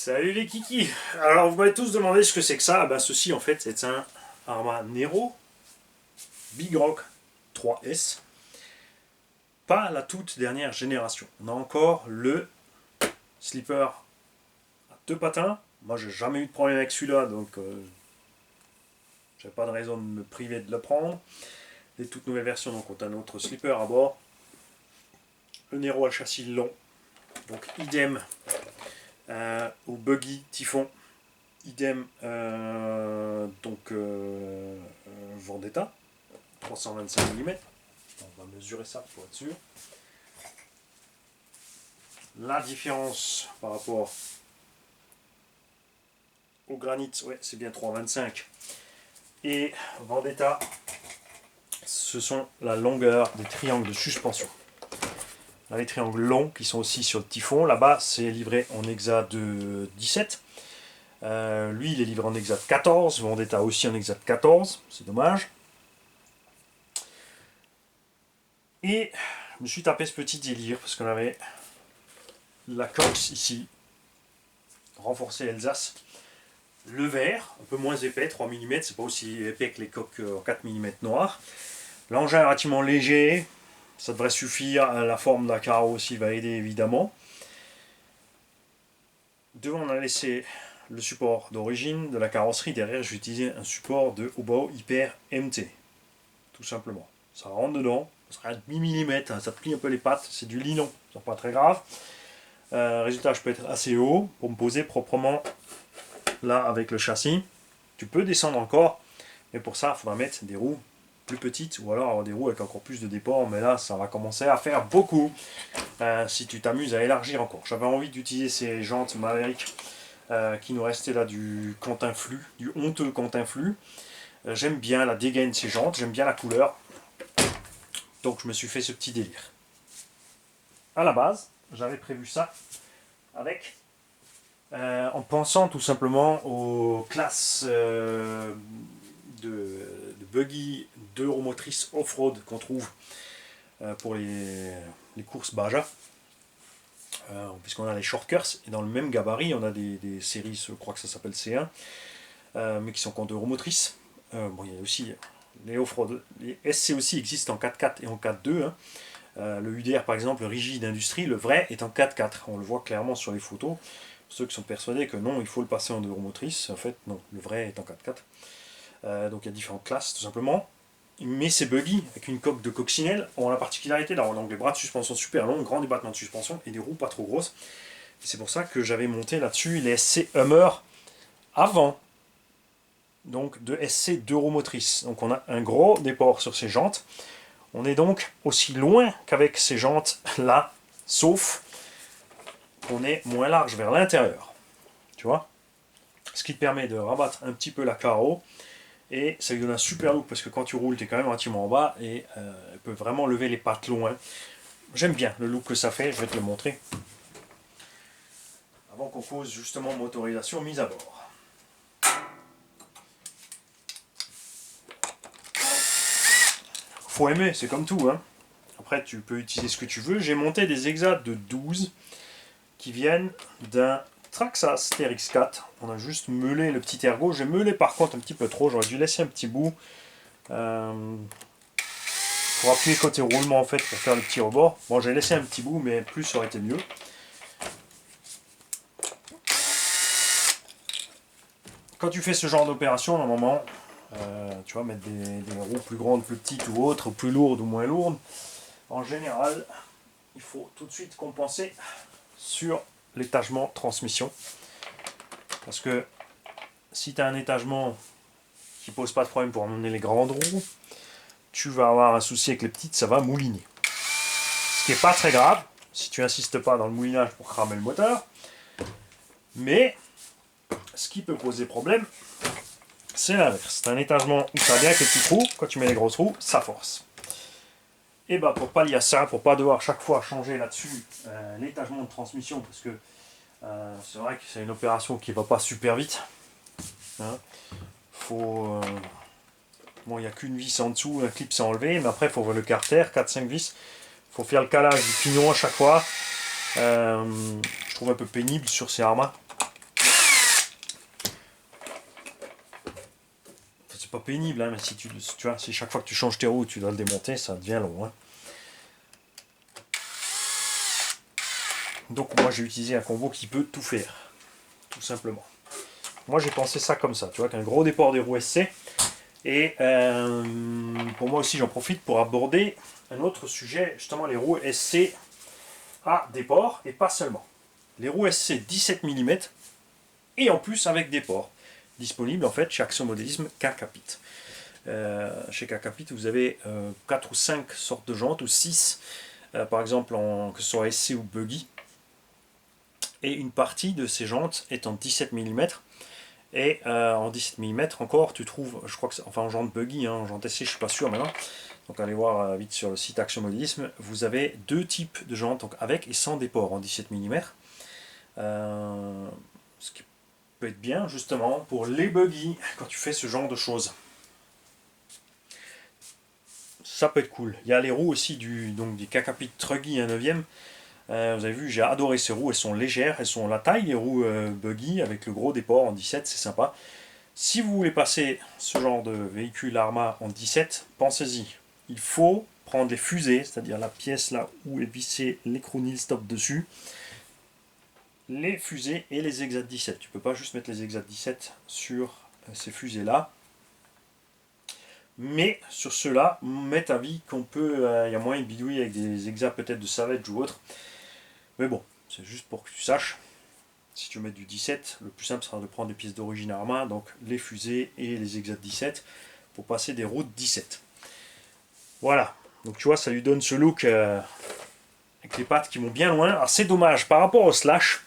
Salut les kikis. Alors vous m'avez tous demandé ce que c'est que ça. Ah ben, ceci en fait c'est un Arma Nero Big Rock 3S. Pas la toute dernière génération. On a encore le slipper à deux patins. Moi j'ai jamais eu de problème avec celui-là, donc j'ai pas de raison de me priver de le prendre. Les toutes nouvelles versions, donc on a un autre slipper à bord. Le Nero à châssis long. Donc idem au buggy Typhon. Idem Vendetta 325 mm. On va mesurer ça pour être sûr. La différence par rapport au granit, ouais, c'est bien 325 et Vendetta, ce sont la longueur des triangles de suspension. Là, les triangles longs qui sont aussi sur le Typhon, là-bas c'est livré en hexa de 17. Lui il est livré en hexa de 14, Vendetta aussi en hexa de 14, c'est dommage. Et je me suis tapé ce petit délire parce qu'on avait la Cox ici, renforcée Alsace. Le verre, un peu moins épais, 3 mm, c'est pas aussi épais que les coques en 4 mm noires. L'engin est relativement léger, ça devrait suffire. La forme de la carreau aussi va aider évidemment. Devant on a laissé le support d'origine de la carrosserie, derrière j'ai utilisé un support de Hobo Hyper MT, tout simplement. Ça rentre dedans, ça sera un demi-millimètre, ça plie un peu les pattes, c'est du linon, c'est pas très grave. Résultat, je peux être assez haut pour me poser proprement là avec le châssis. Tu peux descendre encore, mais pour ça il faudra mettre des roues plus petites ou alors avoir des roues avec encore plus de déport, mais là ça va commencer à faire beaucoup si tu t'amuses à élargir encore. J'avais envie d'utiliser ces jantes Maverick qui nous restaient là du Quentin Flux, du honteux Quentin Flux. J'aime bien la dégaine de ces jantes, j'aime bien la couleur, donc je me suis fait ce petit délire. À la base j'avais prévu ça avec en pensant tout simplement aux classes de buggy 2 roues motrices off-road qu'on trouve pour les courses Baja, puisqu'on a les Shortkers et dans le même gabarit on a des séries, je crois que ça s'appelle C1, mais qui sont qu'en 2 roues motrices. Bon, il y a aussi les off-road, les SC aussi existent en 4x4 et en 4x2, hein. Le UDR par exemple, le Rigide Industrie, le vrai est en 4x4, on le voit clairement sur les photos. Pour ceux qui sont persuadés que non, il faut le passer en 2 roues motrices, en fait non, le vrai est en 4x4. Donc il y a différentes classes tout simplement. Mais ces buggy avec une coque de coccinelle ont la particularité d'avoir donc des bras de suspension super longs, grands débattements de suspension et des roues pas trop grosses. C'est pour ça que j'avais monté là-dessus les SC Hummer avant, donc de SC 2 roues motrices. Donc on a un gros déport sur ces jantes. On est donc aussi loin qu'avec ces jantes là, sauf qu'on est moins large vers l'intérieur. Tu vois, ce qui te permet de rabattre un petit peu la carreau. Et ça lui donne un super look parce que quand tu roules, tu es quand même relativement en bas et elle peut vraiment lever les pattes loin. J'aime bien le look que ça fait, je vais te le montrer. Avant qu'on pose justement motorisation mise à bord. Faut aimer, c'est comme tout, hein. Après, tu peux utiliser ce que tu veux. J'ai monté des exas de 12 qui viennent d'un Traxxas TRX4. On a juste meulé le petit ergot. J'ai meulé par contre un petit peu trop. J'aurais dû laisser un petit bout pour appuyer côté roulement en fait pour faire le petit rebord. Bon, j'ai laissé un petit bout, mais plus ça aurait été mieux. Quand tu fais ce genre d'opération, normalement, tu vas mettre des roues plus grandes, plus petites ou autres, plus lourdes ou moins lourdes. En général, il faut tout de suite compenser sur l'étagement transmission. Parce que si tu as un étagement qui pose pas de problème pour emmener les grandes roues, tu vas avoir un souci avec les petites, ça va mouliner. Ce qui n'est pas très grave, si tu n'insistes pas dans le moulinage pour cramer le moteur. Mais ce qui peut poser problème, c'est l'inverse. C'est un étagement où tu as bien que les petites roues, quand tu mets les grosses roues, ça force. Et bah pour pallier à ça, pour pas devoir chaque fois changer là-dessus l'étagement de transmission, parce que c'est vrai que c'est une opération qui va pas super vite. Hein. Faut bon, il n'y a qu'une vis en dessous, un clip c'est enlevé, mais après il faut voir le carter, 4-5 vis. Il faut faire le calage du pignon à chaque fois. Je trouve un peu pénible sur ces Arma. pas pénible, hein, mais si tu vois, si chaque fois que tu changes tes roues, tu dois le démonter, ça devient long. Hein. Donc moi j'ai utilisé un combo qui peut tout faire, tout simplement. Moi j'ai pensé ça comme ça, tu vois, qu'un gros déport des roues SC. Et pour moi aussi j'en profite pour aborder un autre sujet, justement les roues SC à déport, et pas seulement. Les roues SC 17 mm, et en plus avec déport. Disponible en fait chez Action Modélisme K-Capit. Chez K-Capit vous avez 4 ou 5 sortes de jantes, ou 6, par exemple que ce soit SC ou Buggy. Et une partie de ces jantes est en 17 mm. Et en 17 mm encore, tu trouves, je crois que enfin en jante Buggy, hein, en jante SC, je suis pas sûr maintenant. Donc allez voir vite sur le site Action Modélisme. Vous avez deux types de jantes, donc avec et sans déport en 17 mm. Ce qui peut être bien justement pour les buggy quand tu fais ce genre de choses. Ça peut être cool. Il y a les roues aussi du K-Capit Truggy 1/9. Vous avez vu, j'ai adoré ces roues, elles sont légères, elles sont la taille, les roues buggy avec le gros déport en 17, c'est sympa. Si vous voulez passer ce genre de véhicule Arma en 17, pensez-y. Il faut prendre les fusées, c'est-à-dire la pièce là où est vissé l'écrou stop dessus, les fusées et les Exat 17. Tu peux pas juste mettre les Exat 17 sur ces fusées là. Mais sur ceux-là, m'est avis qu'on peut, il y a moyen de bidouiller avec des Exat peut-être de Savage ou autre. Mais bon, c'est juste pour que tu saches. Si tu veux mettre du 17, le plus simple sera de prendre des pièces d'origine Arma, donc les fusées et les Exat 17, pour passer des routes 17. Voilà, donc tu vois, ça lui donne ce look avec les pattes qui vont bien loin. Alors c'est dommage, par rapport au Slash,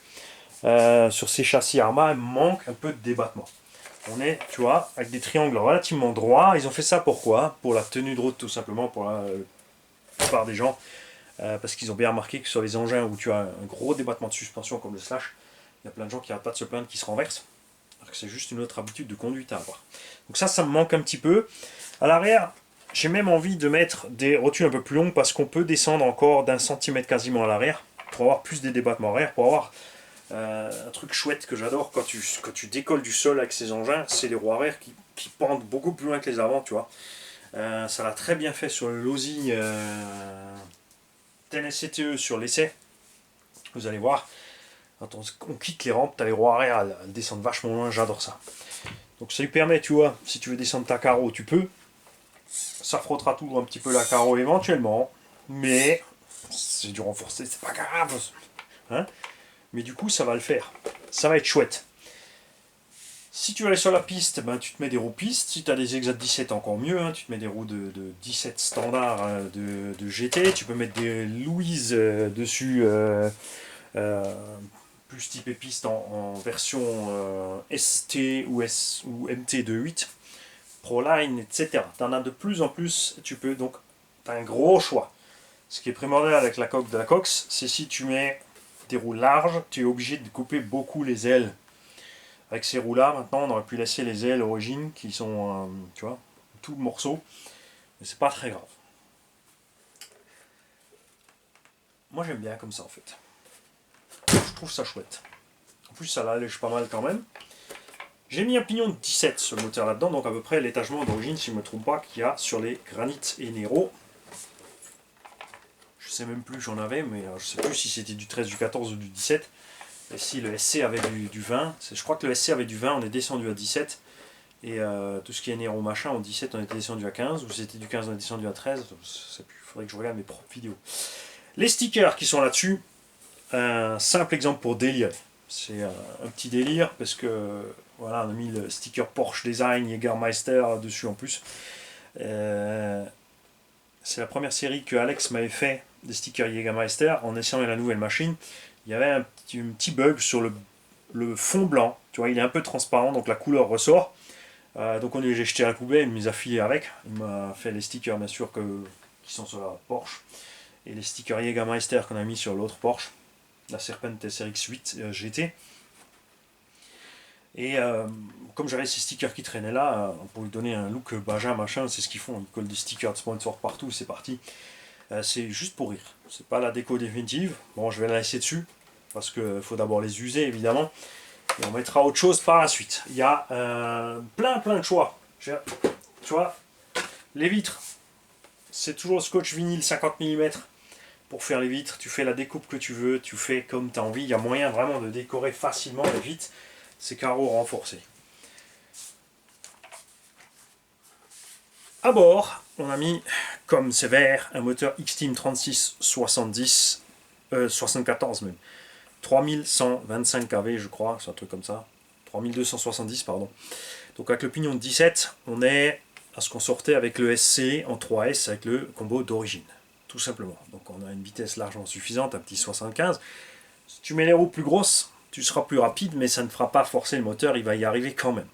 sur ces châssis Arma, il manque un peu de débattement. On est, tu vois, avec des triangles relativement droits. Ils ont fait ça pourquoi? Pour la tenue de route, tout simplement, pour la plupart des gens. Parce qu'ils ont bien remarqué que sur les engins où tu as un gros débattement de suspension comme le Slash, il y a plein de gens qui n'arrêtent pas de se plaindre qui se renversent. Alors que c'est juste une autre habitude de conduite à avoir. Donc ça me manque un petit peu. À l'arrière, j'ai même envie de mettre des rotules un peu plus longues parce qu'on peut descendre encore d'1 centimètre quasiment à l'arrière pour avoir plus des débattements arrière, pour avoir un truc chouette que j'adore quand tu décolles du sol avec ces engins, c'est les roues arrière qui pendent beaucoup plus loin que les avant, tu vois. Ça l'a très bien fait sur le Losi TNS-CTE sur l'essai. Vous allez voir, quand on quitte les rampes, tu as les roues arrière, elles descendent vachement loin, j'adore ça. Donc ça lui permet, tu vois, si tu veux descendre ta carreau, tu peux. Ça frottera toujours un petit peu la carreau éventuellement, mais c'est du renforcé, c'est pas grave. Hein, mais du coup, ça va le faire. Ça va être chouette. Si tu vas aller sur la piste, ben, tu te mets des roues pistes. Si tu as des Exat 17, encore mieux. Hein, tu te mets des roues de 17 standard de GT. Tu peux mettre des Louise dessus, plus type piste en version ST ou MT 2.8, Proline, etc. Tu en as de plus en plus. Tu peux donc, tu as un gros choix. Ce qui est primordial avec la coque de la Cox, c'est si tu mets des roues larges, tu es obligé de couper beaucoup les ailes. Avec ces roues là, maintenant on aurait pu laisser les ailes origine qui sont, tu vois, tout le morceau, mais c'est pas très grave. Moi j'aime bien comme ça en fait. Je trouve ça chouette. En plus ça l'allège pas mal quand même. J'ai mis un pignon de 17 sur le moteur là-dedans, donc à peu près l'étagement d'origine, si je ne me trompe pas, qu'il y a sur les Granit et Nero. Je sais même plus, j'en avais, mais je sais plus si c'était du 13, du 14 ou du 17. Et si le SC avait du 20, je crois que le SC avait du 20, on est descendu à 17. Et tout ce qui est Nero machin, en 17, on était descendu à 15. Ou c'était du 15, on est descendu à 13. Il faudrait que je regarde mes propres vidéos. Les stickers qui sont là-dessus, un simple exemple pour délire. C'est un petit délire parce que voilà, on a mis le sticker Porsche Design Jägermeister dessus en plus. C'est la première série que Alex m'avait fait des stickers Jägermeister en essayant la nouvelle machine. Il y avait un petit bug sur le fond blanc. Tu vois, il est un peu transparent, donc la couleur ressort. Donc j'ai jeté à la poubelle, il me les a filés avec. Il m'a fait les stickers, bien sûr, qui sont sur la Porsche. Et les stickers Jägermeister qu'on a mis sur l'autre Porsche, la Serpent SRX8 GT. Et comme j'avais ces stickers qui traînaient là, pour lui donner un look Baja machin, c'est ce qu'ils font, ils collent des stickers de sponsor partout, c'est parti. C'est juste pour rire, c'est pas la déco définitive. Bon, je vais la laisser dessus, parce qu'il faut d'abord les user évidemment, et on mettra autre chose par la suite. Il y a plein de choix. tu vois, les vitres, c'est toujours le scotch vinyle 50 mm pour faire les vitres. Tu fais la découpe que tu veux, tu fais comme tu as envie. Il y a moyen vraiment de décorer facilement les vitres. Ces carreaux renforcés. À bord, on a mis comme sévère un moteur Xteam 3670, 74 même. 3125 kV, je crois, c'est un truc comme ça. 3270, pardon. Donc avec le pignon de 17, on est à ce qu'on sortait avec le SC en 3S avec le combo d'origine. Tout simplement. Donc on a une vitesse largement suffisante, un petit 75. Si tu mets les roues plus grosses, tu seras plus rapide, mais ça ne fera pas forcer le moteur, il va y arriver quand même.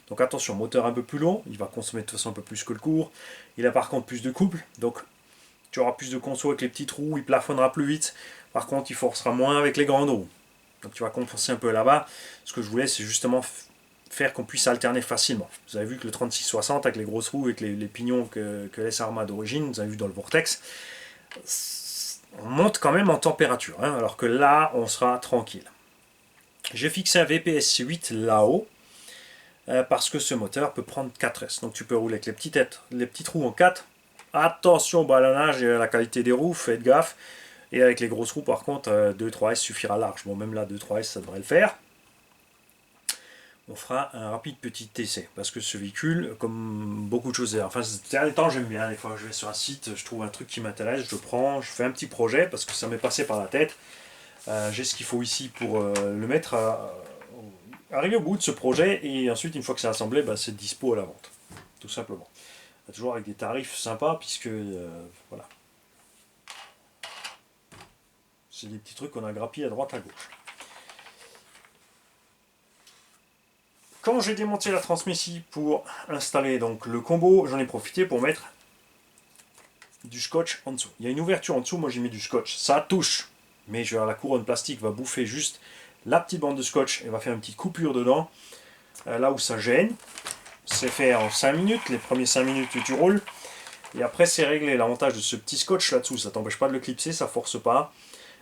Donc attention, moteur un peu plus long, il va consommer de toute façon un peu plus que le court. Il a par contre plus de couple, donc tu auras plus de conso avec les petites roues, il plafonnera plus vite. Par contre, il forcera moins avec les grandes roues. Donc tu vas compenser un peu là-bas. Ce que je voulais, c'est justement faire qu'on puisse alterner facilement. Vous avez vu que le 3660 avec les grosses roues, avec les pignons que laisse Arma d'origine, vous avez vu dans le Vortex, on monte quand même en température, hein, alors que là, on sera tranquille. J'ai fixé un VPS 8 là-haut, parce que ce moteur peut prendre 4S. Donc tu peux rouler avec les petites roues en 4. Attention au ballonnage et à la qualité des roues, faites gaffe. Et avec les grosses roues, par contre, 2-3S suffira large. Bon, même là, 2-3S, ça devrait le faire. On fera un rapide petit essai, parce que ce véhicule, comme beaucoup de choses, enfin ces derniers temps j'aime bien, des fois je vais sur un site, je trouve un truc qui m'intéresse, je le prends, je fais un petit projet, parce que ça m'est passé par la tête, j'ai ce qu'il faut ici pour le mettre arriver au bout de ce projet, et ensuite une fois que c'est assemblé, bah, c'est dispo à la vente, tout simplement. Toujours avec des tarifs sympas, puisque voilà, c'est des petits trucs qu'on a grappillés à droite à gauche. Quand j'ai démonté la transmission pour installer donc le combo, j'en ai profité pour mettre du scotch en dessous. Il y a une ouverture en dessous, moi j'ai mis du scotch. Ça touche, mais je vais la couronne plastique va bouffer juste la petite bande de scotch et va faire une petite coupure dedans, là où ça gêne. C'est fait en 5 minutes, les premiers 5 minutes tu roules, et après c'est réglé. L'avantage de ce petit scotch là-dessous, ça t'empêche pas de le clipser, ça force pas.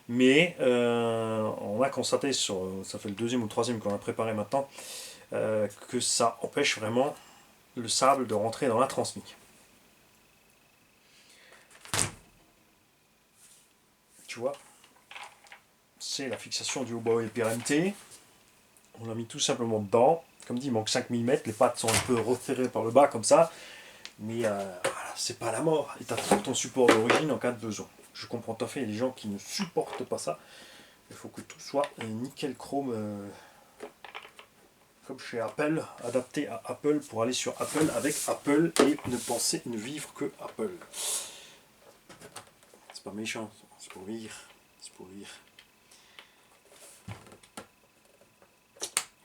Mais on a constaté, ça fait le deuxième ou le troisième qu'on a préparé maintenant, que ça empêche vraiment le sable de rentrer dans la transmission. Tu vois, c'est la fixation du haut-bas et PRMT. On l'a mis tout simplement dedans. Comme dit, il manque 5 mm, les pattes sont un peu resserrées par le bas comme ça. Mais voilà, c'est pas la mort. Et tu as toujours ton support d'origine en cas de besoin. Je comprends tout à fait, il y a des gens qui ne supportent pas ça. Il faut que tout soit nickel chrome. Comme chez Apple, adapté à Apple pour aller sur Apple avec Apple et ne vivre que Apple. C'est pas méchant, c'est pour rire. C'est pour rire.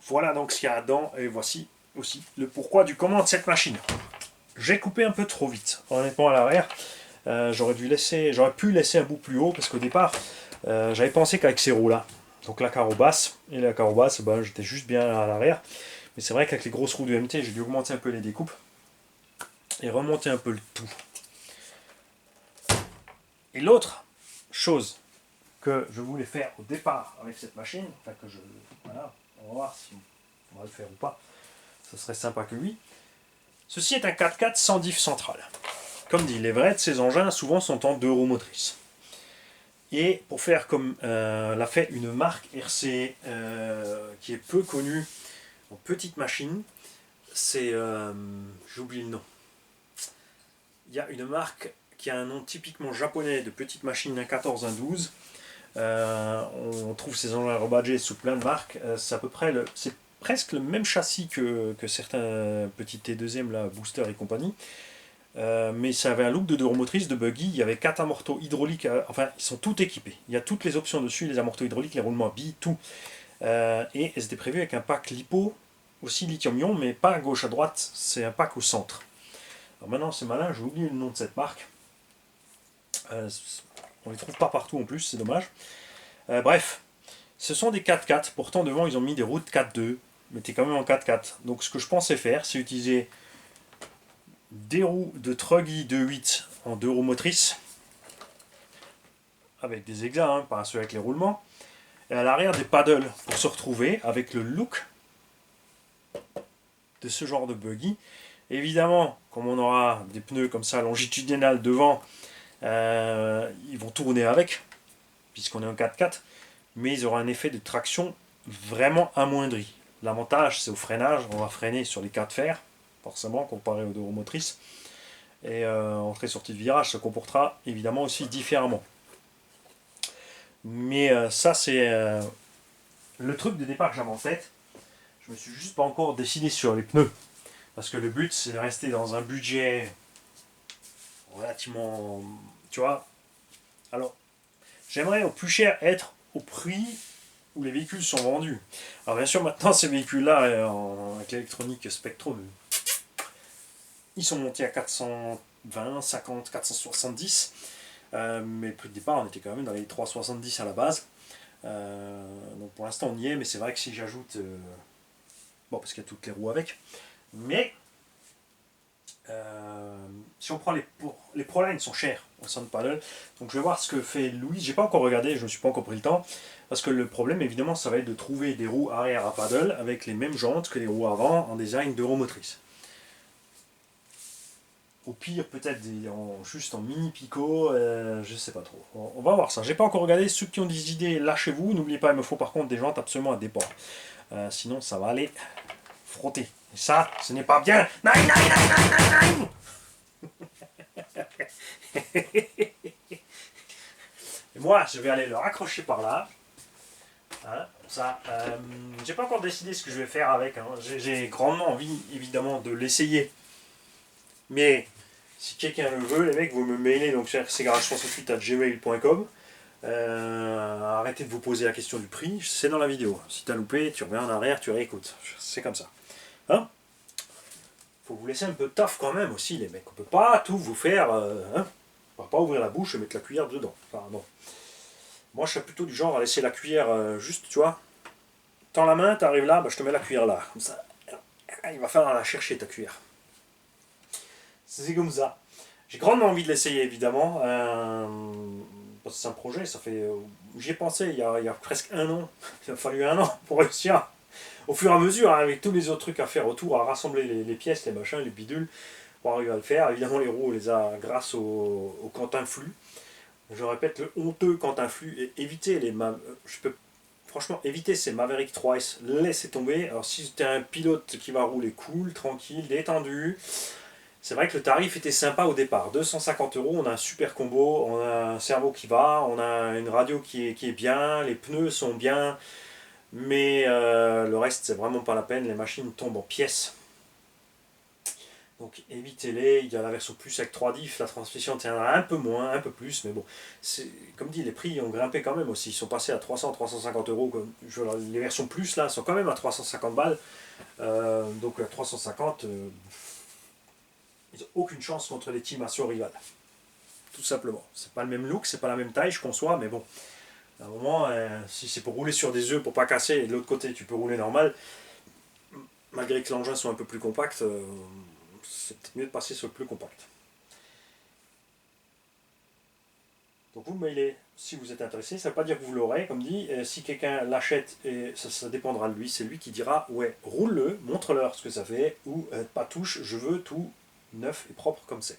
Voilà donc ce qu'il y a dedans, et voici aussi le pourquoi du comment de cette machine. J'ai coupé un peu trop vite, honnêtement à l'arrière. J'aurais pu laisser un bout plus haut, parce qu'au départ, j'avais pensé qu'avec ces roues là, donc la carreau basse, ben, j'étais juste bien à l'arrière. Mais c'est vrai qu'avec les grosses roues de MT, j'ai dû augmenter un peu les découpes et remonter un peu le tout. Et l'autre chose que je voulais faire au départ avec cette machine, voilà, on va voir si on va le faire ou pas, ce serait sympa que oui. Ceci est un 4x4 sans diff centrale. Comme dit l'Everett, ces engins souvent sont en 2 roues motrices. Et pour faire comme l'a fait une marque RC qui est peu connue en petite machine, c'est... j'ai oublié le nom. Il y a une marque qui a un nom typiquement japonais de petite machine, un 14, un 12. On trouve ces engins rebadgés sous plein de marques. C'est à peu près c'est presque le même châssis que certains petits T2M, là, Booster et compagnie. Mais ça avait un look de 2 roues motrices, de buggy. Il y avait 4 amortos hydrauliques, enfin ils sont tous équipés. Il y a toutes les options dessus, les amortos hydrauliques, les roulements à billes, tout. Et elles étaient prévues avec un pack lipo, aussi lithium-ion, mais pas à gauche à droite, c'est un pack au centre. Alors maintenant c'est malin, j'ai oublié le nom de cette marque. On les trouve pas partout en plus, c'est dommage. Bref, ce sont des 4x4, pourtant devant ils ont mis des roues de 4.2, mais t'es quand même en 4x4. Donc ce que je pensais faire, c'est utiliser des roues de Truggy 2.8 en 2 roues motrices, avec des exas, hein, pas ceux avec les roulements, et à l'arrière des paddles pour se retrouver avec le look de ce genre de buggy, Évidemment, comme on aura des pneus comme ça longitudinales devant, ils vont tourner avec, puisqu'on est en 4x4, mais ils auront un effet de traction vraiment amoindri. L'avantage, c'est au freinage, on va freiner sur les 4 fers, forcément, comparé aux deux roues motrices. Et entrée-sortie de virage se comportera évidemment aussi différemment. Mais ça, c'est le truc de départ que j'avais en tête. Je me suis juste pas encore décidé sur les pneus. Parce que le but, c'est de rester dans un budget relativement. Tu vois. Alors, j'aimerais au plus cher être au prix où les véhicules sont vendus. Alors, bien sûr, maintenant, ces véhicules-là, avec l'électronique Spectrum, ils sont montés à 420, 50, 470. Mais le prix de départ, on était quand même dans les 370 à la base. Donc pour l'instant, on y est, mais c'est vrai que si j'ajoute. Bon, parce qu'il y a toutes les roues avec. Mais si on prend les Proline sont chers au Sound Paddle. Donc je vais voir ce que fait Louis. J'ai pas encore regardé, je ne me suis pas encore pris le temps. Parce que le problème, évidemment, ça va être de trouver des roues arrière à paddle avec les mêmes jantes que les roues avant en design d'euromotrice. Au pire, peut-être juste en mini picot, je sais pas trop. On va voir ça. J'ai pas encore regardé. Ceux qui ont des idées, lâchez-vous. N'oubliez pas, il me faut par contre des jantes absolument à départ. Sinon, ça va aller frotter. Et ça, ce n'est pas bien. Nein, nein, nein, nein, nein, nein. Et moi, je vais aller le raccrocher par là. Hein, ça. J'ai pas encore décidé ce que je vais faire avec. Hein. J'ai grandement envie, évidemment, de l'essayer. Mais si quelqu'un le veut, les mecs, vous me mailez donc sur cgarage68@gmail.com. Arrêtez de vous poser la question du prix, c'est dans la vidéo. Si t'as loupé, tu reviens en arrière, tu réécoutes. C'est comme ça. Hein? Faut vous laisser un peu de taf quand même aussi, les mecs. On peut pas tout vous faire. Hein? On va pas ouvrir la bouche et mettre la cuillère dedans. Enfin, non. Moi, je suis plutôt du genre à laisser la cuillère juste, tu vois. Tends la main, t'arrives là, bah, je te mets la cuillère là. Comme ça, il va falloir la chercher ta cuillère. C'est comme ça. J'ai grandement envie de l'essayer, évidemment. Parce que c'est un projet, ça fait. J'y ai pensé il y a presque un an. Il a fallu un an pour réussir. Au fur et à mesure, hein, avec tous les autres trucs à faire autour, à rassembler les pièces, les machins, les bidules, pour arriver à le faire. Évidemment, les roues, on les a grâce au Quentin Flux. Je répète, le honteux Quentin Flux. Et évitez les. Je peux. Franchement, évitez ces Maverick 3S. Laissez tomber. Alors, si tu es un pilote qui va rouler cool, tranquille, détendu. C'est vrai que le tarif était sympa au départ. 250 €, on a un super combo, on a un cerveau qui va, on a une radio qui est bien, les pneus sont bien, mais le reste, c'est vraiment pas la peine. Les machines tombent en pièces. Donc évitez-les. Il y a la version plus avec 3 diffs, la transmission tiendra un peu moins, un peu plus, mais bon, comme dit, les prix ont grimpé quand même aussi. Ils sont passés à 300, 350 €. Les versions plus là sont quand même à 350 balles. Donc à 350. Ils n'ont aucune chance contre les teams assaut rivales. Tout simplement. C'est pas le même look, c'est pas la même taille, je conçois, mais bon. À un moment, si c'est pour rouler sur des œufs pour pas casser, et de l'autre côté tu peux rouler normal, malgré que l'engin soit un peu plus compact, c'est peut-être mieux de passer sur le plus compact. Donc vous me mailez si vous êtes intéressé, ça ne veut pas dire que vous l'aurez, comme dit, si quelqu'un l'achète, et ça dépendra de lui, c'est lui qui dira, ouais, roule-le, montre-leur ce que ça fait, ou pas touche, je veux tout neuf et propre comme c'est.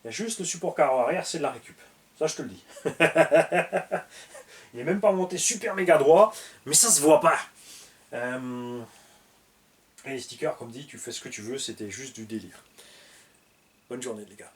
Il y a juste le support carreau arrière, c'est de la récup. Ça, je te le dis. Il n'est même pas monté super méga droit, mais ça se voit pas. Et les stickers, comme dit, tu fais ce que tu veux, c'était juste du délire. Bonne journée, les gars.